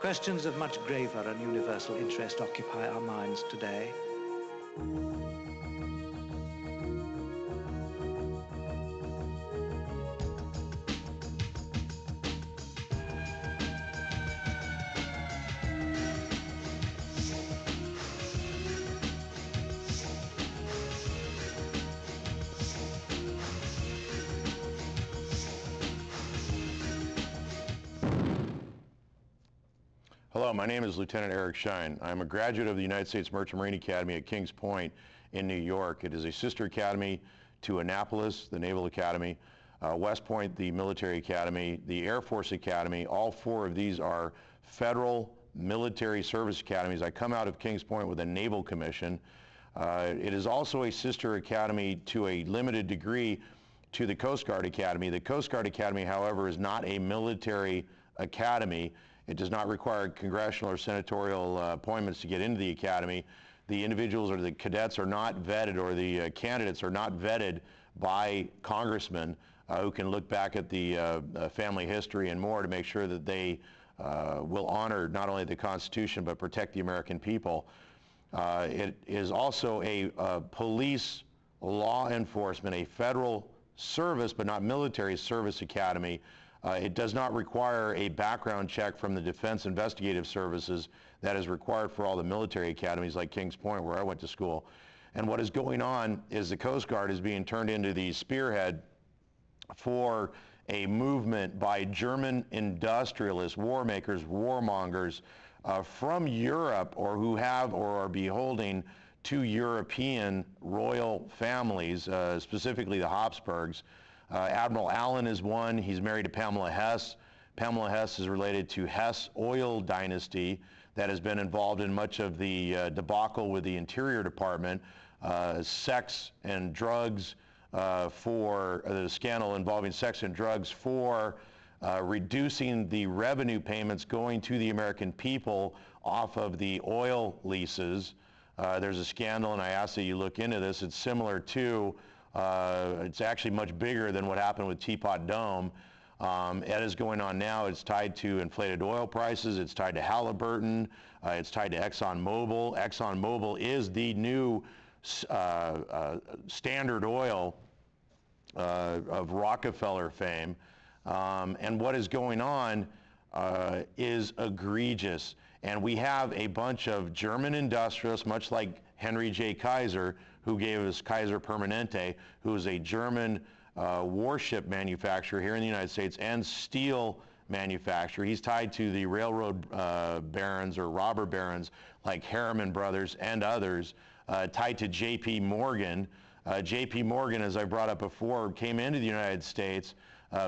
Questions of much graver and universal interest occupy our minds today. Hello, my name is Lieutenant Eric Schein. I'm a graduate of the United States Merchant Marine Academy at Kings Point in New York. It is a sister academy to Annapolis, the Naval Academy, West Point, the Military Academy, the Air Force Academy. All four of these are federal military service academies. I come out of Kings Point with a Naval Commission. It is also a sister academy to a limited degree to the Coast Guard Academy. The Coast Guard Academy, however, is not a military academy. It does not require congressional or senatorial appointments to get into the academy. The individuals or the cadets are not vetted, or the candidates are not vetted by congressmen who can look back at the family history and more to make sure that they will honor not only the Constitution but protect the American people. It is also a police law enforcement, a federal service but not military service academy. It does not require a background check from the Defense Investigative Services that is required for all the military academies like Kings Point, where I went to school. And what is going on is the Coast Guard is being turned into the spearhead for a movement by German industrialists, war makers, warmongers from Europe, or who have or are beholding to European royal families, specifically the Habsburgs. Admiral Allen is one. He's married to Pamela Hess. Pamela Hess is related to Hess oil dynasty that has been involved in much of the debacle with the Interior Department, sex and drugs for the scandal involving sex and drugs for reducing the revenue payments going to the American people off of the oil leases. There's a scandal, and I ask that you look into this. It's similar to it's actually much bigger than what happened with Teapot Dome. It is going on now. It's tied to inflated oil prices. It's tied to Halliburton. It's tied to ExxonMobil. ExxonMobil is the new Standard Oil of Rockefeller fame. And what is going on is egregious. And we have a bunch of German industrialists, much like Henry J. Kaiser, who gave us Kaiser Permanente, who is a German warship manufacturer here in the United States and steel manufacturer. He's tied to the railroad barons or robber barons like Harriman Brothers and others, tied to J.P. Morgan. J.P. Morgan, as I brought up before, came into the United States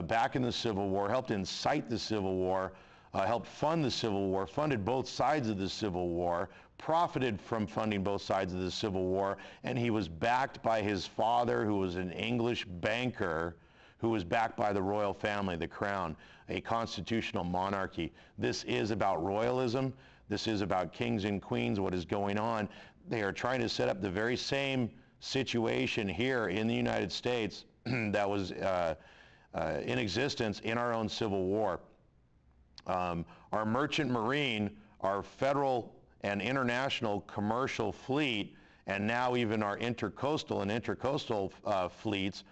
back in the Civil War, helped incite the Civil War, helped fund the Civil War, funded both sides of the Civil War, profited from funding both sides of the Civil War, and he was backed by his father, who was an English banker, who was backed by the royal family, the crown, a constitutional monarchy. This is about royalism. This is about kings and queens, what is going on. They are trying to set up the very same situation here in the United States that was in existence in our own Civil War. Our merchant marine, our federal and international commercial fleet, and now even our intercoastal and intracoastal fleets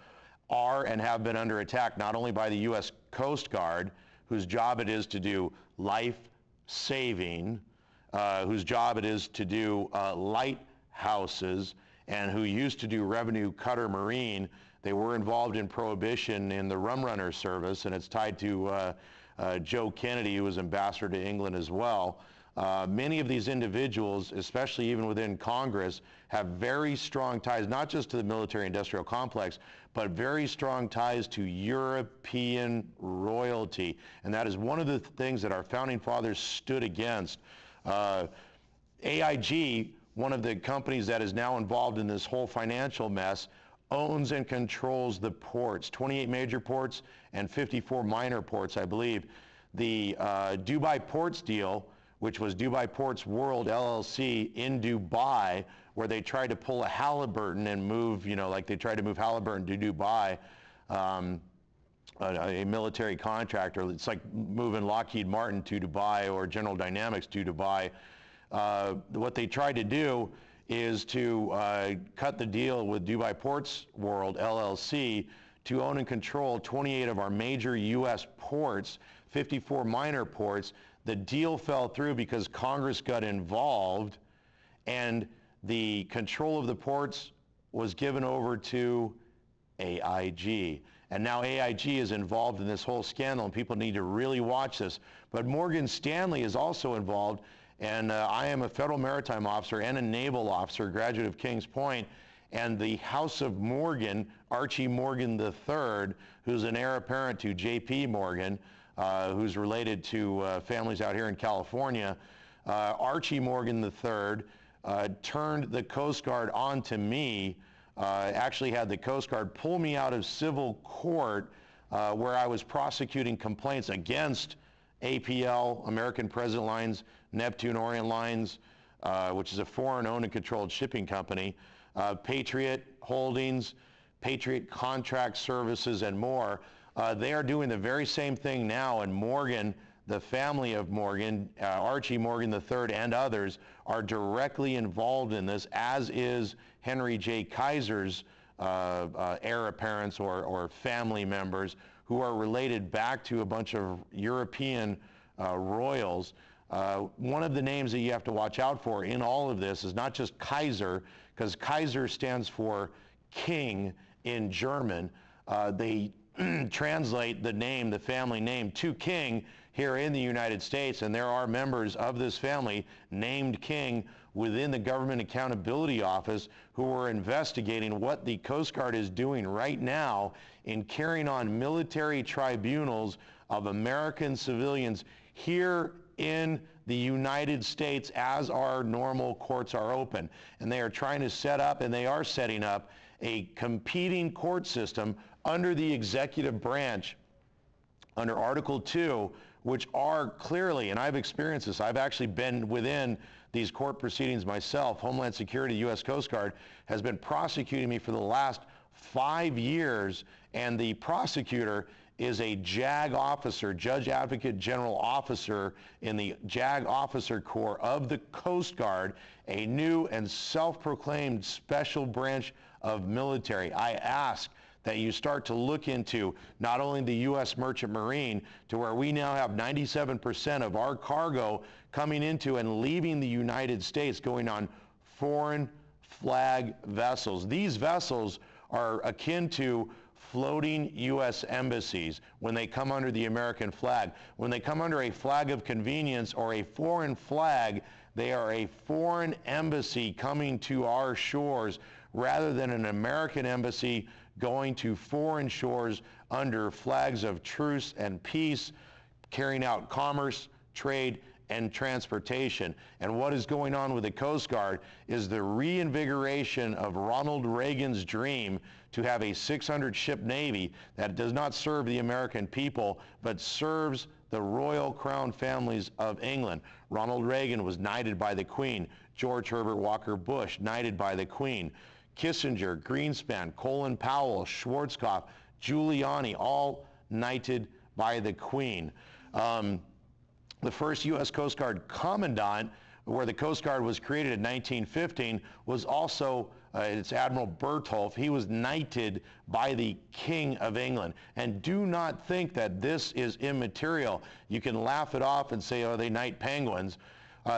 are and have been under attack, not only by the U.S. Coast Guard, whose job it is to do life saving, whose job it is to do lighthouses, and who used to do revenue cutter marine. They were involved in prohibition in the rum runner service, and it's tied to Joe Kennedy, who was ambassador to England as well. Many of these individuals, especially even within Congress, have very strong ties, not just to the military-industrial complex, but very strong ties to European royalty. And that is one of the things that our founding fathers stood against. AIG, one of the companies that is now involved in this whole financial mess, owns and controls the ports, 28 major ports and 54 minor ports, I believe. The Dubai Ports deal, which was Dubai Ports World LLC in Dubai, where they tried to pull a Halliburton and move, like they tried to move Halliburton to Dubai. a military contractor. It's like moving Lockheed Martin to Dubai or General Dynamics to Dubai. What they tried to do is to cut the deal with Dubai Ports World, LLC, to own and control 28 of our major U.S. ports, 54 minor ports. The deal fell through because Congress got involved, and the control of the ports was given over to AIG. And now AIG is involved in this whole scandal, and people need to really watch this. But Morgan Stanley is also involved, and I am a federal maritime officer and a naval officer, graduate of Kings Point, and the House of Morgan, Archie Morgan III, who's an heir apparent to J.P. Morgan, who's related to families out here in California. Archie Morgan III turned the Coast Guard on to me, actually had the Coast Guard pull me out of civil court where I was prosecuting complaints against APL, American President Lines, Neptune Orient Lines, which is a foreign owned and controlled shipping company, Patriot Holdings, Patriot Contract Services, and more. They are doing the very same thing now, and Morgan, the family of Morgan, Archie Morgan III and others, are directly involved in this, as is Henry J. Kaiser's heir apparents or family members who are related back to a bunch of European royals. One of the names that you have to watch out for in all of this is not just Kaiser, because Kaiser stands for king in German. They translate the name, the family name, to king here in the United States, and there are members of this family named king within the Government Accountability Office who are investigating what the Coast Guard is doing right now in carrying on military tribunals of American civilians here in the United States as our normal courts are open. And they are trying to set up, and they are setting up, a competing court system under the executive branch, under Article 2, which are clearly, and I've experienced this, I've actually been within these court proceedings myself. Homeland Security, U.S. Coast Guard, has been prosecuting me for the last 5 years, and the prosecutor is a JAG officer, Judge Advocate General Officer in the JAG Officer Corps of the Coast Guard, a new and self-proclaimed special branch of military. I ask that you start to look into not only the U.S. Merchant Marine, to where we now have 97% of our cargo coming into and leaving the United States going on foreign flag vessels. These vessels are akin to floating U.S. embassies when they come under the American flag. When they come under a flag of convenience or a foreign flag, they are a foreign embassy coming to our shores rather than an American embassy going to foreign shores under flags of truce and peace, carrying out commerce, trade, and transportation. And what is going on with the Coast Guard is the reinvigoration of Ronald Reagan's dream to have a 600-ship Navy that does not serve the American people, but serves the royal crown families of England. Ronald Reagan was knighted by the Queen. George Herbert Walker Bush, knighted by the Queen. Kissinger, Greenspan, Colin Powell, Schwarzkopf, Giuliani, all knighted by the Queen. The first U.S. Coast Guard Commandant, where the Coast Guard was created in 1915, was also, it's Admiral Bertolf. He was knighted by the King of England. And do not think that this is immaterial. You can laugh it off and say, oh, they knight penguins.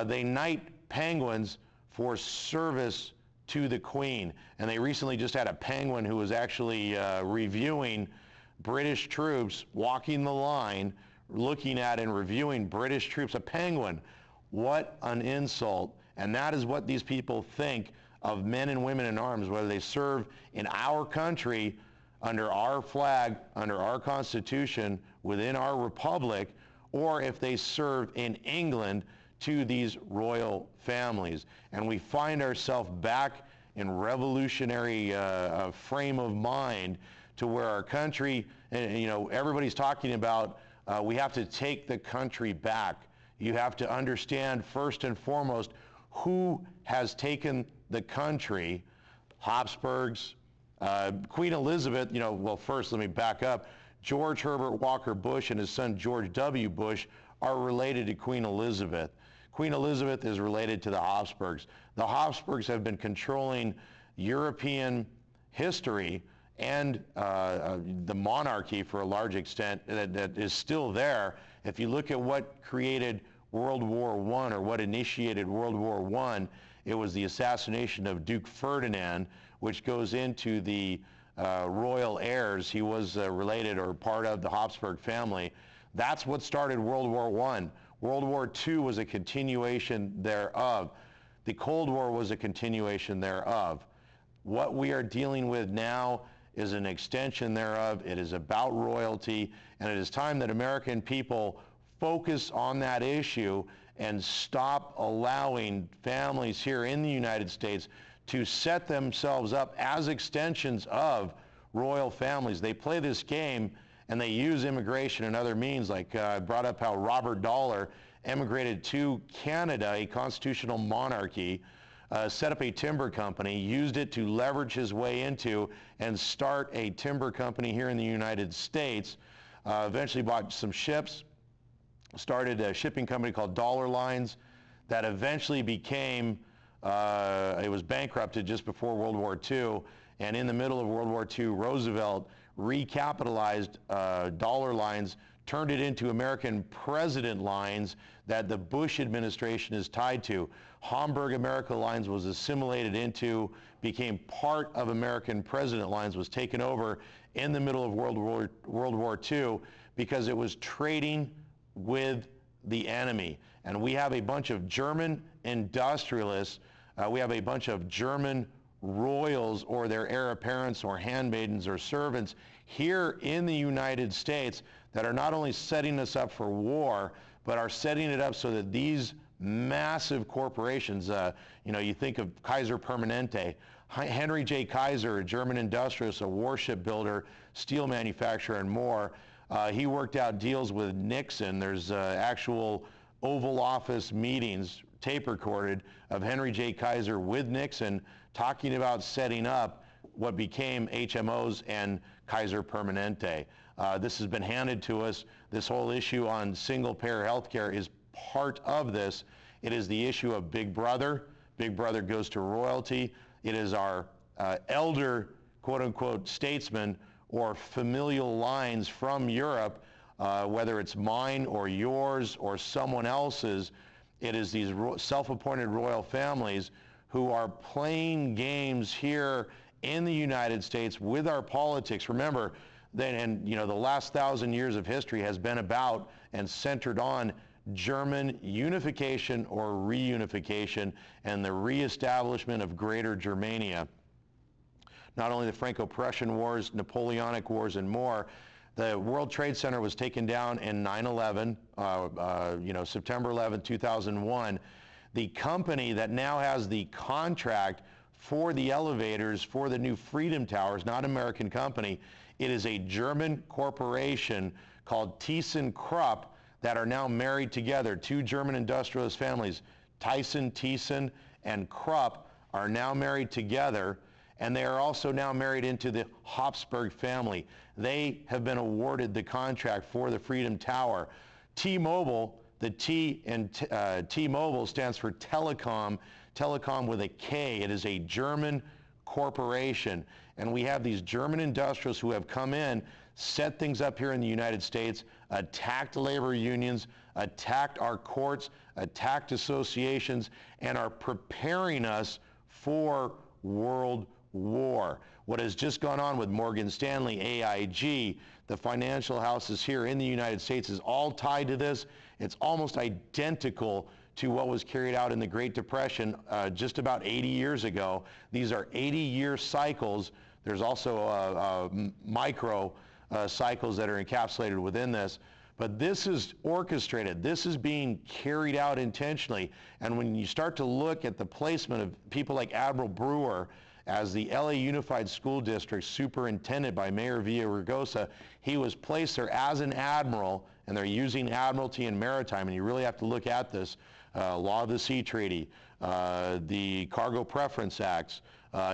They knight penguins for service to the Queen. And they recently just had a penguin who was actually reviewing British troops walking the line, looking at and reviewing British troops. A penguin. What an insult. And that is what these people think of men and women in arms, whether they serve in our country, under our flag, under our Constitution, within our republic, or if they serve in England to these royal families. And we find ourselves back in revolutionary frame of mind to where our country, and you know, everybody's talking about we have to take the country back. You have to understand first and foremost who has taken the country. Habsburgs, Queen Elizabeth, you know, well, first let me back up. George Herbert Walker Bush and his son George W. Bush are related to Queen Elizabeth. Queen Elizabeth is related to the Habsburgs. The Habsburgs have been controlling European history and the monarchy for a large extent that is still there. If you look at what created World War I or what initiated World War I, it was the assassination of Duke Ferdinand, which goes into the royal heirs. He was related or part of the Habsburg family. That's what started World War I. World War II was a continuation thereof. The Cold War was a continuation thereof. What we are dealing with now is an extension thereof. It is about royalty, and it is time that American people focus on that issue and stop allowing families here in the United States to set themselves up as extensions of royal families. They play this game and they use immigration and other means, like I brought up how Robert Dollar emigrated to Canada, a constitutional monarchy, set up a timber company, used it to leverage his way into and start a timber company here in the United States, eventually bought some ships, started a shipping company called Dollar Lines that eventually became, it was bankrupted just before World War II, and in the middle of World War II, Roosevelt recapitalized Dollar Lines, turned it into American President Lines that the Bush administration is tied to. Hamburg America Lines was assimilated into, became part of American President Lines, was taken over in the middle of World War II because it was trading with the enemy. And we have a bunch of German industrialists, we have a bunch of German royals or their heir apparents or handmaidens or servants here in the United States that are not only setting us up for war, but are setting it up so that these massive corporations, you know, you think of Kaiser Permanente, Henry J. Kaiser, a German industrialist, a warship builder, steel manufacturer, and more. He worked out deals with Nixon. There's actual Oval Office meetings, tape recorded, of Henry J. Kaiser with Nixon talking about setting up what became HMOs and Kaiser Permanente. This has been handed to us. This whole issue on single-payer health care is part of this. It is the issue of Big Brother. Big Brother goes to royalty. It is our elder, quote-unquote, statesmen or familial lines from Europe, whether it's mine or yours or someone else's. It is these self-appointed royal families who are playing games here in the United States with our politics. Remember, and you know, the last 1,000 years of history has been about and centered on German unification or reunification and the reestablishment of Greater Germania. Not only the Franco-Prussian Wars, Napoleonic Wars, and more. The World Trade Center was taken down in 9/11, you know, September 11, 2001. The company that now has the contract for the elevators for the new Freedom Towers, not an American company, it is a German corporation called ThyssenKrupp that are now married together. Two German industrialist families, Thyssen, and Krupp, are now married together, and they are also now married into the Habsburg family. They have been awarded the contract for the Freedom Tower. T-Mobile, the T in T-Mobile stands for telecom, telecom with a K. It is a German corporation. And we have these German industrials who have come in, set things up here in the United States, attacked labor unions, attacked our courts, attacked associations, and are preparing us for World War. What has just gone on with Morgan Stanley, AIG, the financial houses here in the United States is all tied to this. It's almost identical to what was carried out in the Great Depression just about 80 years ago. These are 80-year cycles. There's also micro cycles that are encapsulated within this. But this is orchestrated. This is being carried out intentionally. And when you start to look at the placement of people like Admiral Brewer as the LA Unified School District superintendent by Mayor Villaraigosa, he was placed there as an admiral, and they're using admiralty and maritime, and you really have to look at this. Law of the Sea Treaty, the Cargo Preference Acts,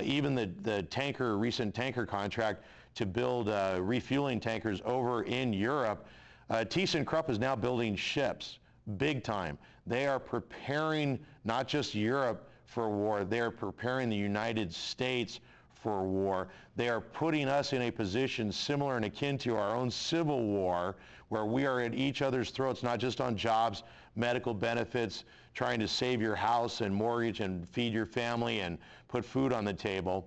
even the recent tanker contract to build refueling tankers over in Europe. ThyssenKrupp is now building ships, big time. They are preparing not just Europe for war, they are preparing the United States for war. They are putting us in a position similar and akin to our own Civil War, where we are at each other's throats, not just on jobs, medical benefits, trying to save your house and mortgage and feed your family and put food on the table,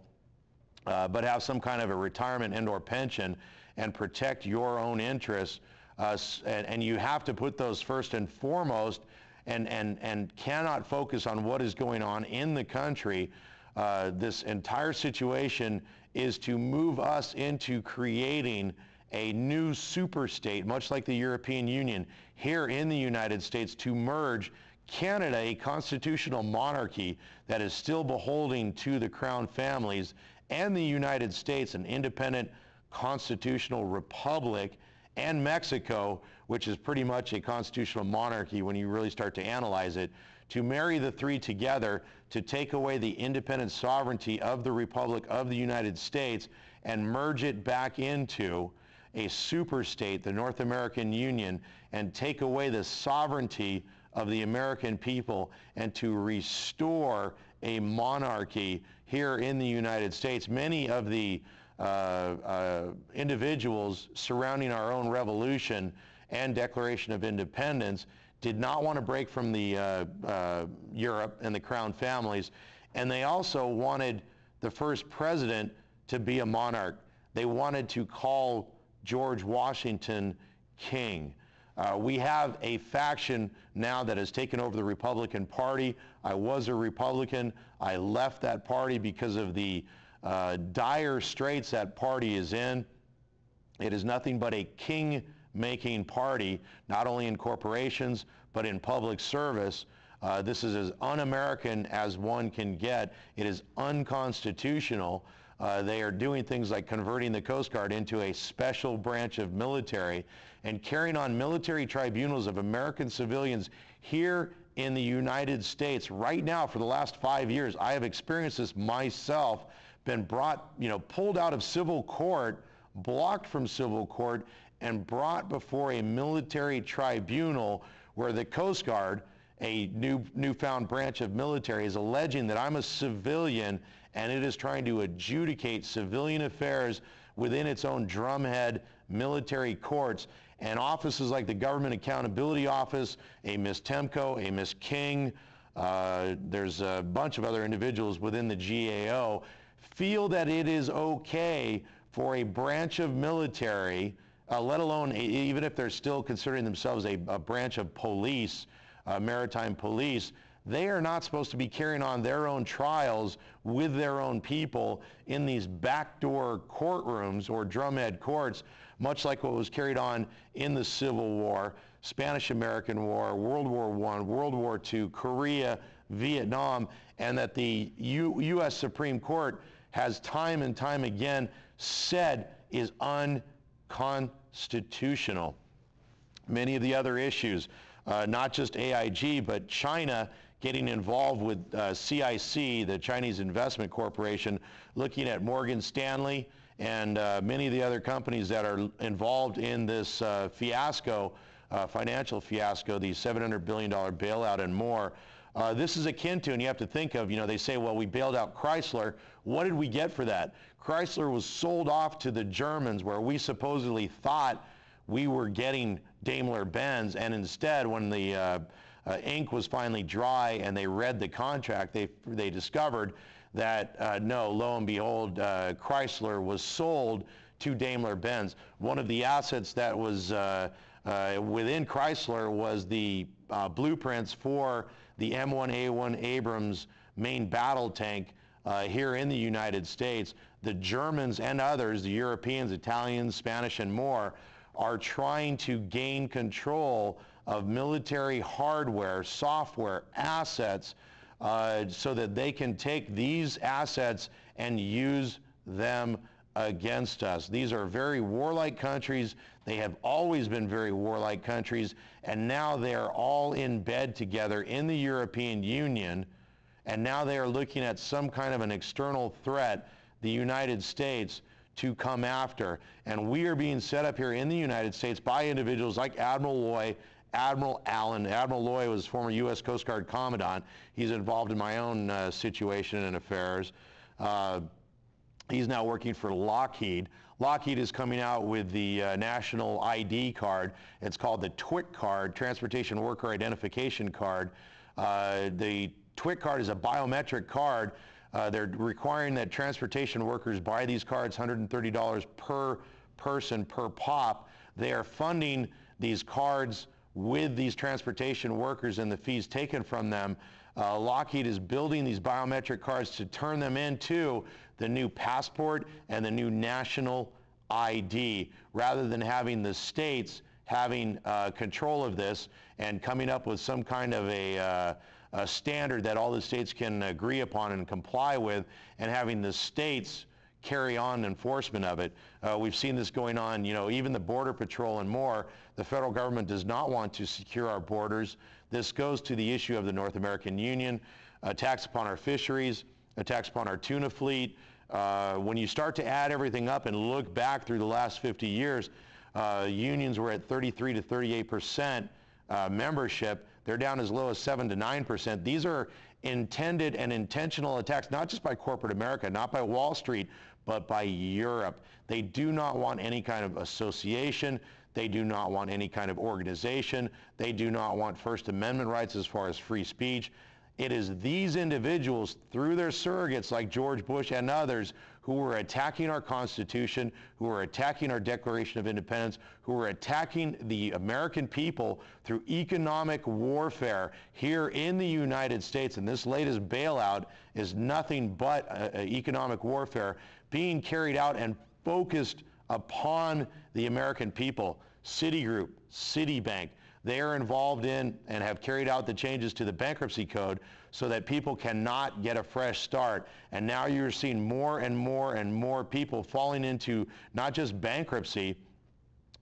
but have some kind of a retirement and or pension and protect your own interests. And you have to put those first and foremost, and cannot focus on what is going on in the country. This entire situation is to move us into creating a new super state, much like the European Union, here in the United States, to merge Canada, a constitutional monarchy that is still beholden to the crown families, and the United States, an independent constitutional republic, and Mexico, which is pretty much a constitutional monarchy when you really start to analyze it, to marry the three together, to take away the independent sovereignty of the Republic of the United States and merge it back into a super state, the North American Union, and take away the sovereignty of the American people and to restore a monarchy here in the United States. Many of the individuals surrounding our own revolution and Declaration of Independence did not want to break from the Europe and the crown families, and they also wanted the first president to be a monarch. They wanted to call George Washington king. We have a faction now that has taken over the Republican Party. I was a Republican. I left that party because of the dire straits that party is in. It is nothing but a king-making party, not only in corporations, but in public service. This is as un-American as one can get. It is unconstitutional. They are doing things like converting the Coast Guard into a special branch of military and carrying on military tribunals of American civilians here in the United States. Right now, for the last 5 years, I have experienced this myself, been brought, pulled out of civil court, blocked from civil court, and brought before a military tribunal where the Coast Guard, a newfound branch of military, is alleging that I'm a civilian and it is trying to adjudicate civilian affairs within its own drumhead military courts. And offices like the Government Accountability Office, a Ms. Temko, a Ms. King, there's a bunch of other individuals within the GAO, feel that it is okay for a branch of military, let alone even if they're still considering themselves a branch of police, maritime police, they are not supposed to be carrying on their own trials with their own people in these backdoor courtrooms or drumhead courts, much like what was carried on in the Civil War, Spanish-American War, World War I, World War II, Korea, Vietnam, and that the U.S. Supreme Court has time and time again said is unconstitutional. Many of the other issues, not just AIG, but China getting involved with CIC, the Chinese Investment Corporation, looking at Morgan Stanley and many of the other companies that are involved in this fiasco, financial fiasco, the $700 billion bailout and more. This is akin to, and you have to think of, they say, well, we bailed out Chrysler. What did we get for that? Chrysler was sold off to the Germans, where we supposedly thought we were getting Daimler-Benz, and instead, when the ink was finally dry and they read the contract, they discovered that, no, lo and behold, Chrysler was sold to Daimler-Benz. One of the assets that was within Chrysler was the blueprints for the M1A1 Abrams main battle tank here in the United States. The Germans and others, the Europeans, Italians, Spanish, and more, are trying to gain control of military hardware, software, assets, so that they can take these assets and use them against us. These are very warlike countries. They have always been very warlike countries, and now they are all in bed together in the European Union, and now they are looking at some kind of an external threat, the United States, to come after. And we are being set up here in the United States by individuals like Admiral Loy, Admiral Allen. Admiral Loy was former U.S. Coast Guard Commandant. He's involved in my own situation and affairs. He's now working for Lockheed. Lockheed is coming out with the national ID card. It's called the TWIC card, Transportation Worker Identification Card. The TWIC card is a biometric card. They're requiring that transportation workers buy these cards, $130 per person per pop. They are funding these cards with these transportation workers and the fees taken from them. Lockheed is building these biometric cards to turn them into the new passport and the new national ID, rather than having the states having control of this and coming up with some kind of a standard that all the states can agree upon and comply with, and having the states carry on enforcement of it. We've seen this going on, you know, even the Border Patrol and more. The federal government does not want to secure our borders. This goes to the issue of the North American Union, attacks upon our fisheries, attacks upon our tuna fleet. When you start to add everything up and look back through the last 50 years, unions were at 33 to 38% membership. They're down as low as 7 to 9%. These are intended and intentional attacks, not just by corporate America, not by Wall Street, but by Europe. They do not want any kind of association. They do not want any kind of organization. They do not want First Amendment rights as far as free speech. It is these individuals, through their surrogates like George Bush and others, who are attacking our Constitution, who are attacking our Declaration of Independence, who are attacking the American people through economic warfare here in the United States. And this latest bailout is nothing but economic warfare being carried out and focused upon the American people. Citigroup, Citibank, they are involved in and have carried out the changes to the bankruptcy code so that people cannot get a fresh start. And now you're seeing more and more and more people falling into not just bankruptcy,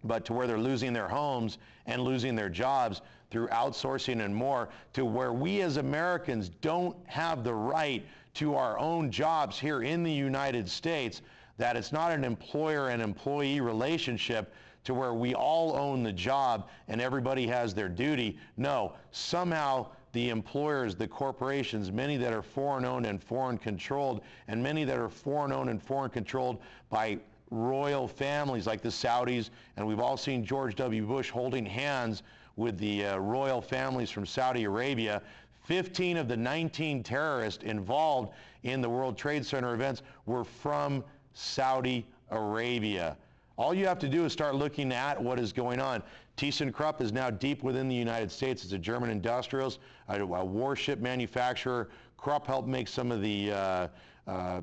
but to where they're losing their homes and losing their jobs through outsourcing and more, to where we as Americans don't have the right to our own jobs here in the United States, that it's not an employer and employee relationship to where we all own the job and everybody has their duty. No, somehow the employers, the corporations, many that are foreign-owned and foreign-controlled, and many that are foreign-owned and foreign-controlled by royal families like the Saudis, and we've all seen George W. Bush holding hands with the royal families from Saudi Arabia. 15 of the 19 terrorists involved in the World Trade Center events were from Saudi Arabia. All you have to do is start looking at what is going on. ThyssenKrupp is now deep within the United States. It's a German industrialist, a warship manufacturer. Krupp helped make some of the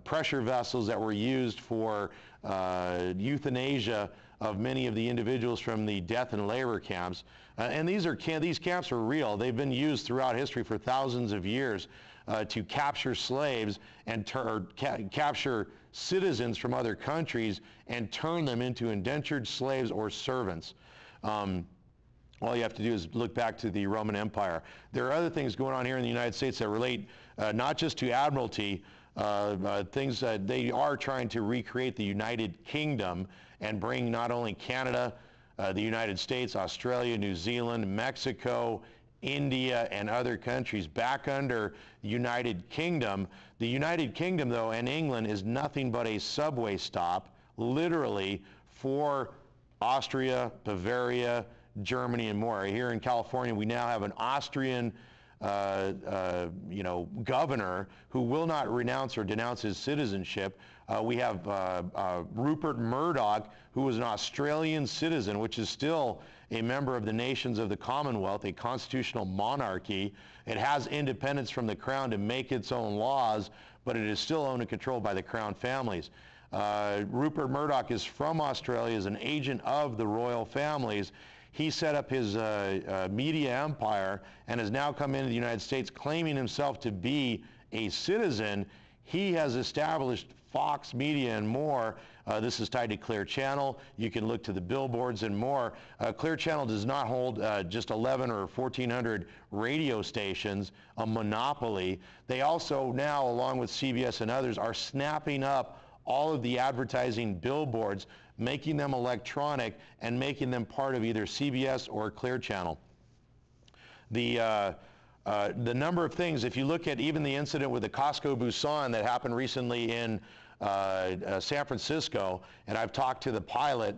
pressure vessels that were used for euthanasia of many of the individuals from the death and labor camps. And these camps are real. They've been used throughout history for thousands of years to capture slaves and capture citizens from other countries and turn them into indentured slaves or servants. All you have to do is look back to the Roman Empire. There are other things going on here in the United States that relate not just to admiralty, things that they are trying to recreate the United Kingdom and bring not only Canada, the United States, Australia, New Zealand, Mexico, India, and other countries back under the United Kingdom. The United Kingdom, though, and England is nothing but a subway stop, literally, for Austria, Bavaria, Germany, and more. Here in California, we now have an Austrian governor who will not renounce or denounce his citizenship. We have Rupert Murdoch, who was an Australian citizen, which is still a member of the nations of the Commonwealth, a constitutional monarchy. It has independence from the crown to make its own laws, but it is still owned and controlled by the crown families. Rupert Murdoch is from Australia, is an agent of the royal families. He set up his media empire and has now come into the United States claiming himself to be a citizen. He has established Fox Media and more. This is tied to Clear Channel. You can look to the billboards and more. Clear Channel does not hold just 11 or 1,400 radio stations, a monopoly. They also now, along with CBS and others, are snapping up all of the advertising billboards, making them electronic and making them part of either CBS or Clear Channel. The number of things, if you look at even the incident with the Costco Busan that happened recently in San Francisco, and I've talked to the pilot,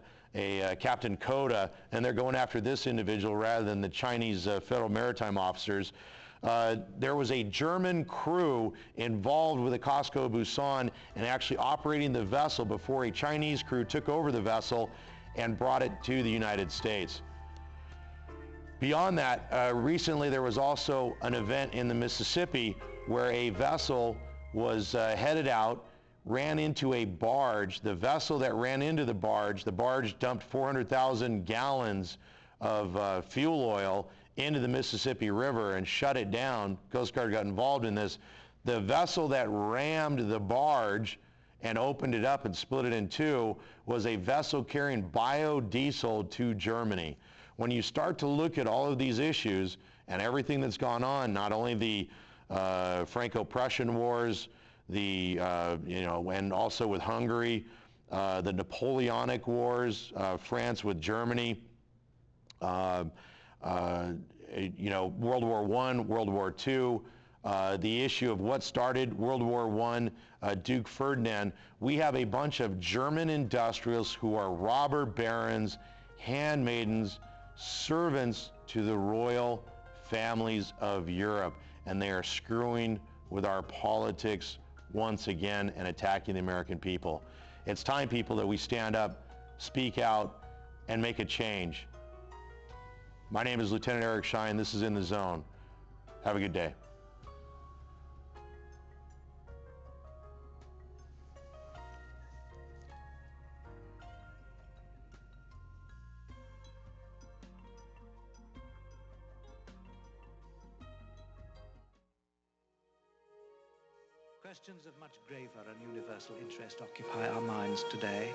Captain Koda, and they're going after this individual rather than the Chinese Federal Maritime officers. There was a German crew involved with the Costco Busan and actually operating the vessel before a Chinese crew took over the vessel and brought it to the United States. Beyond that, recently there was also an event in the Mississippi where a vessel was headed out, ran into a barge. The vessel that ran into the barge dumped 400,000 gallons of fuel oil into the Mississippi River and shut it down. Coast Guard got involved in this. The vessel that rammed the barge and opened it up and split it in two was a vessel carrying biodiesel to Germany. When you start to look at all of these issues and everything that's gone on, not only the Franco-Prussian wars, and also with Hungary, the Napoleonic Wars, France with Germany, World War I, World War II, the issue of what started World War I, Duke Ferdinand. We have a bunch of German industrials who are robber barons, handmaidens, servants to the royal families of Europe, and they are screwing with our politics once again and attacking the American people. It's time, people, that we stand up, speak out, and make a change. My name is Lieutenant Eric Shine. This is In the Zone. Have a good day. Questions of much graver and universal interest occupy our minds today.